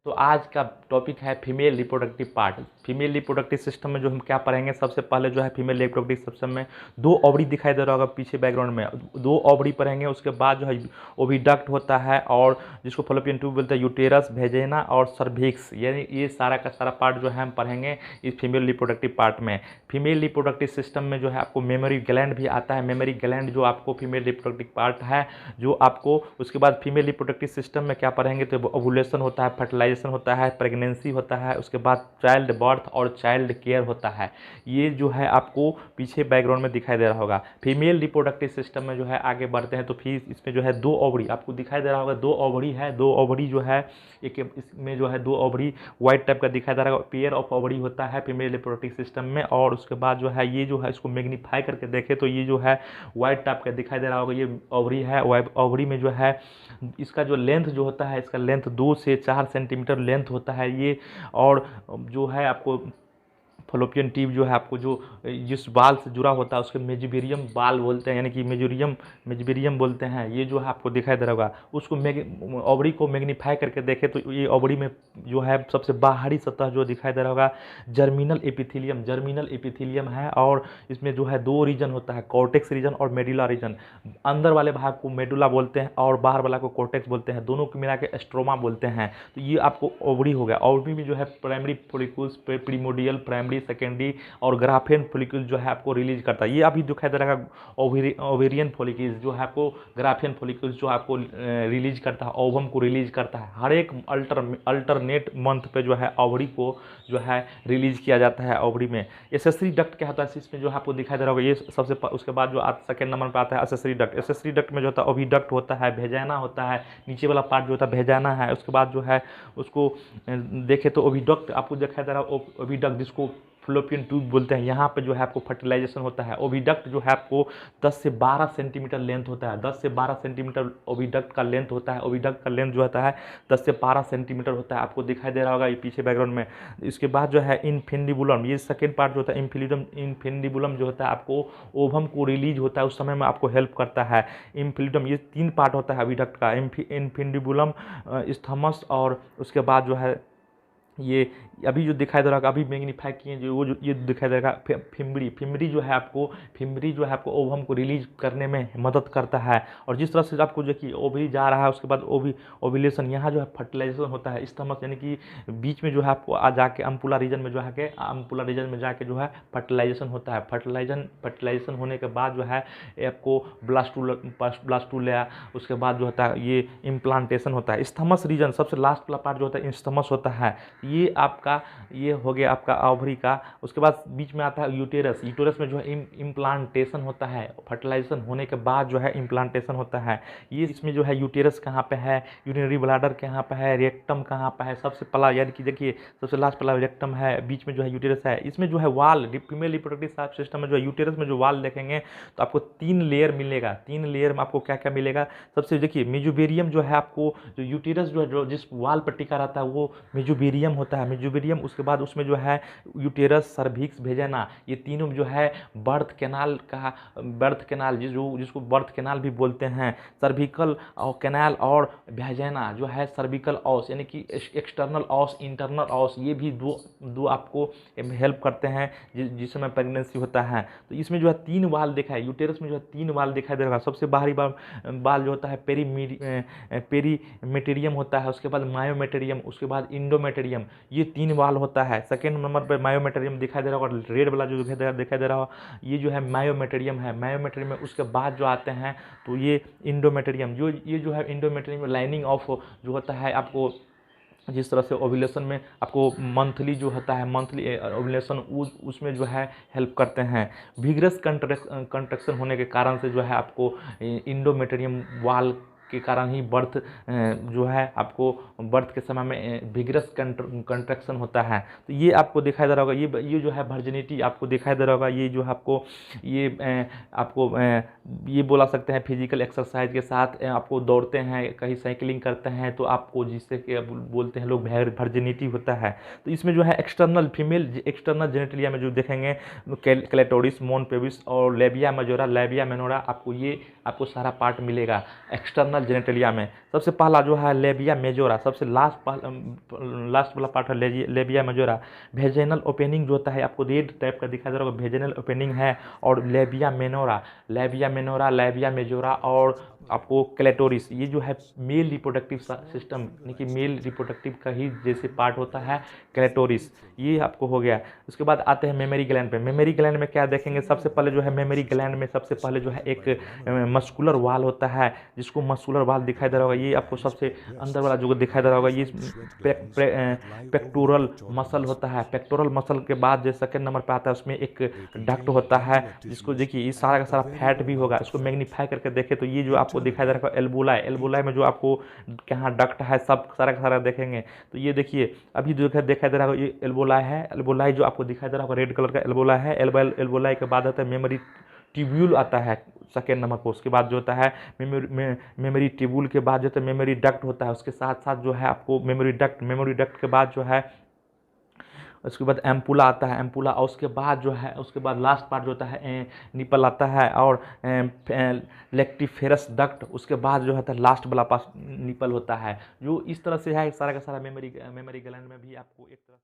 तो आज का टॉपिक है female reproductive part. Female reproductive system में जो हम क्या पढ़ेंगे, सबसे पहले जो है फीमेल रिप्रोडक्टिव सिस्टम में दो ओवरी दिखाई दे रहा होगा पीछे बैकग्राउंड में, दो ओवरी पढ़ेंगे। उसके बाद जो है ओविडक्ट होता है और जिसको फॉलोपियन ट्यूब बोलते हैं, यूटेरस, वेजिना और सर्विक्स, यानी ये सारा का सारा पार्ट जो है हम पढ़ेंगे इस फीमेल रिप्रोडक्टिव पार्ट में। फीमेल रिप्रोडक्टिव सिस्टम में जो है आपको मेमोरी ग्लैंड भी आता है। मेमोरी ग्लैंड जो आपको फीमेल रिप्रोडक्टिव पार्ट है जो आपको, उसके बाद फीमेल रिप्रोडक्टिव सिस्टम में क्या पढ़ेंगे तो ओवुलेशन होता है, फर्टिलाइजेशन होता है, प्रेगनेंसी होता है, उसके बाद चाइल्ड बर्थ और चाइल्ड केयर होता है। ये जो है आपको पीछे बैकग्राउंड में दिखाई दे रहा होगा। फीमेल रिप्रोडक्टिव सिस्टम में जो है आगे बढ़ते हैं तो फिर इसमें जो है दो ओवरी आपको दिखाई दे रहा होगा, दो ओवरी है, दो ओवरी जो है एक इसमें जो है दो ओवरी व्हाइट टाइप का दिखाई दे रहा होगा, पेयर ऑफ ओवरी होता है फीमेल रिप्रोडक्टिव सिस्टम में। और उसके बाद जो है ये जो है इसको मैग्नीफाई करके देखें तो ये जो है व्हाइट टाइप का दिखाई दे रहा होगा, ये ओवरी है। ओवरी में जो है इसका जो लेंथ जो होता है, इसका लेंथ 2 से 4 सेंटीमीटर लेंथ होता है ये। और जो है आपको फलोपियन ट्यूब जो है आपको जो जिस बाल से जुड़ा होता है उसके मेजिबेरियम बाल बोलते हैं, यानी कि मेजिबेरियम बोलते हैं। ये जो है आपको दिखाई दे रहा होगा। उसको ओवरी को मैग्नीफाई करके देखें तो ये ओवरी में जो है सबसे बाहरी सतह जो दिखाई दे रहा होगा जर्मिनल एपिथेलियम है। और इसमें जो है दो रीजन होता है, कॉर्टेक्स रीजन और मेडुला रीजन। अंदर वाले भाग को मेडुला बोलते हैं और बाहर वाला को कॉर्टेक्स बोलते हैं, दोनों को मिला के स्ट्रोमा बोलते हैं। तो ये आपको ओवरी हो गया। ओवरी में जो है primary follicles, primordial, primary, secondary और ग्राफेन फॉलिकल जो है आपको रिलीज करता है। ये अभी दिखाई दे रहा है ओवेरियन फॉलिकल्स जो है आपको ग्राफेन फॉलिकल्स जो आपको रिलीज करता है, ओवम को रिलीज करता है। हर एक अल्टरनेट मंथ पे जो है ओवरी को जो है रिलीज किया जाता है ओवरी में। एसेसरी डक्ट क्या होता है इसमें जो है आपको दिखाई दे रहा होगा, ये सबसे उसके बाद जो सेकंड नंबर पे आता है एसेसरी डक्ट। एसेसरी डक्ट में जो होता है ओविडक्ट होता है, वेजाइना होता है, नीचे वाला पार्ट जो होता है वेजाइना है। उसके बाद जो है उसको देखे तो ओविडक्ट आपको दिखाई दे रहा है, ओविडक्ट जिसको फ्लोपियन ट्यूब बोलते हैं। यहाँ पे जो है आपको फर्टिलाइजेशन होता है। ओविडक्ट जो है आपको 10 से 12 सेंटीमीटर लेंथ होता है, 10 से 12 सेंटीमीटर ओविडक्ट का लेंथ होता है। ओविडक्ट का लेंथ जो होता है 10 से 12 सेंटीमीटर होता है, आपको दिखाई दे रहा होगा ये पीछे बैकग्राउंड में। इसके बाद जो है इनफिंडिबुलम, ये सेकेंड पार्ट जो होता है इनफिंडिबुलम जो होता है आपको ओवम को रिलीज होता है उस समय में आपको हेल्प करता है। इनफिल्डम, ये 3 पार्ट होता है ओविडक्ट का, इनफिंडिबुलम, स्थमस और उसके बाद जो है ये अभी जो दिखाई दे रहा है, अभी मैग्नीफाई किए जो वो जो ये दिखाई दे रहा है फिमरी जो है आपको ओवम को रिलीज करने में मदद करता है। और जिस तरह से आपको जो कि ओवरी जा रहा है उसके बाद ओव्यूलेशन, यहाँ जो है फर्टिलाइजेशन होता है। स्टमक यानी कि बीच में जो है आपको आ जाके अम्पुला रीजन में जाके जो है फर्टिलाइजेशन होता है। फर्टिलाइजेशन होने के बाद जो है आपको ब्लास्टूला, उसके बाद जो होता है ये इम्प्लांटेशन होता है। स्थमस रीजन सबसे लास्ट वाला पार्ट जो होता है स्थमस होता है। ये आपका ये हो गया आपका ओवरी का। उसके बाद बीच में आता है यूटेरस। यूटेरस में जो है इम्प्लांटेशन होता है, फर्टिलाइजेशन होने के बाद जो है इम्प्लांटेशन होता है। ये इसमें जो है यूटेरस कहाँ पे है, यूरिनरी ब्लैडर कहाँ पे है, रेक्टम कहाँ पे है, सबसे पहला यानी कि देखिए सबसे लास्ट पहला रेक्टम है, बीच में जो है यूटेरस है। इसमें जो है वाल, फीमेल रिप्रोडक्टिव सिस्टम में जो है यूटेरस में जो वाल देखेंगे तो आपको 3 लेयर मिलेगा। 3 लेयर में आपको क्या क्या मिलेगा, सबसे देखिए मेजोबेरियम जो है आपको, जो यूटेरस जो है जो जिस वाल पर टिका रहता है वो मेजोबेरियम होता है, मेजोबेरियम। उसके बाद उसमें जो है यूटेरस, सर्विक्स, वेजिना, ये तीनों जो है बर्थ कैनाल जिसको बर्थ कैनाल भी बोलते हैं, सर्विकल और कैनाल और वेजिना जो है सर्विकल ऑस यानी कि एक्सटर्नल ऑस, इंटरनल ऑस, ये भी दो आपको हेल्प करते हैं जिसमें प्रेगनेंसी होता है। तो इसमें जो है 3 वाल देखा है, यूटेरस में जो है 3 वाल दिखाई दे रहा है। सबसे बाहरी बाल जो होता है पेरीमेटेरियम होता है, उसके बाद मायोमेटेरियम, उसके बाद इंडोमेटेरियम, ये 3 वाल होता है। सेकेंड नंबर पर मायोमेटेरियम दिखाई दे रहा होगा, रेड वाला जो दिखाई दे रहा होगा ये जो है मायोमेटेरियम है। मायोमेटेरियम में उसके बाद जो आते हैं तो ये इंडोमेटेरियम, ये जो है इंडोमेटेरियम लाइनिंग ऑफ जो होता है आपको, जिस तरह से ओव्यूलेशन में आपको मंथली जो होता है, मंथली ओव्यूलेशन उसमें जो है हेल्प करते हैं। विग्रस कंट्रैक्शन होने के कारण से जो है आपको इंडोमेटेरियम वाल के कारण ही बर्थ जो है आपको बर्थ के समय में विग्रस कंट्रैक्शन होता है। तो ये आपको दिखाई दे रहा होगा, ये जो है वर्जिनिटी आपको दिखाई दे रहा होगा। ये जो है आपको ये बोला सकते हैं फिजिकल एक्सरसाइज के साथ आपको दौड़ते हैं, कहीं साइकिलिंग करते हैं तो आपको जिससे कि बोलते हैं लोग वर्जिनिटी होता है। तो इसमें जो है एक्सटर्नल एक्सटर्नल जेनेटिलिया में जो देखेंगे क्लेटोरिस, मोन पेविस और लेबिया मेजोरा, लेबिया मेनोरा, आपको सारा पार्ट मिलेगा। एक्सटर्नल मेल जेनेटेलिया में सबसे पहला जो है लेबिया मेजोरा, सबसे लास्ट वाला पार्ट है लेबिया मेजोरा। वेजिनल ओपनिंग जो होता है आपको रेड टाइप का दिखाई दे रहा होगा, वेजिनल ओपनिंग है। और लेबिया मेनोरा, लेबिया मेजोरा और आपको क्लेटोरिस, ये जो है मेल रिप्रोडक्टिव सिस्टम यानी कि मेल रिप्रोडक्टिव का ही जैसे पार्ट होता है क्लेटोरिस, ये आपको हो गया। उसके बाद आते हैं मेमोरी ग्लैंड पे। मेमोरी ग्लैंड में क्या देखेंगे, सबसे पहले जो है मेमोरी ग्लैंड में सबसे पहले जो है एक मस्कुलर वाल होता है, जिसको मस्कुलर वाल दिखाई दे रहा होगा। ये आपको सबसे अंदर वाला जो दिखाई दे रहा होगा ये पेक्टोरल मसल होता है। पेक्टोरल मसल के बाद जो सेकंड नंबर पे आता है उसमें एक डक्ट होता है, जिसको देखिए ये सारा का सारा फैट भी होगा। इसको मैग्नीफाई करके देखें तो ये जो आपको दिखाई दे रहा है एल्बुलाई, एल्बुलाई में जो आपको कहाँ डक्ट है सब सारा का सारा देखेंगे। तो ये देखिए अभी जो दिखाई दे रहा है ये एल्बुलाई है, एल्बुलाई जो आपको दिखाई दे रहा होगा रेड कलर का एल्बुलाई है। एल्बुलाई के बाद आता है मेमोरी ट्यूब्यूल आता है सेकेंड नंबर पर। उसके बाद जो होता है मेमोरी ट्यूब्यूल के बाद जो होता है मेमोरी डक्ट होता है। उसके साथ साथ जो है आपको मेमोरी डक्ट के बाद जो है उसके बाद एम्पुला आता है, एम्पुला। और उसके बाद जो है उसके बाद लास्ट पार्ट जो होता है निपल आता है और लेक्टिफेरस डक्ट। उसके बाद जो है लास्ट वाला पास निपल होता है। जो इस तरह से है सारा का सारा मेमोरी ग्लैंड में भी आपको एक तरह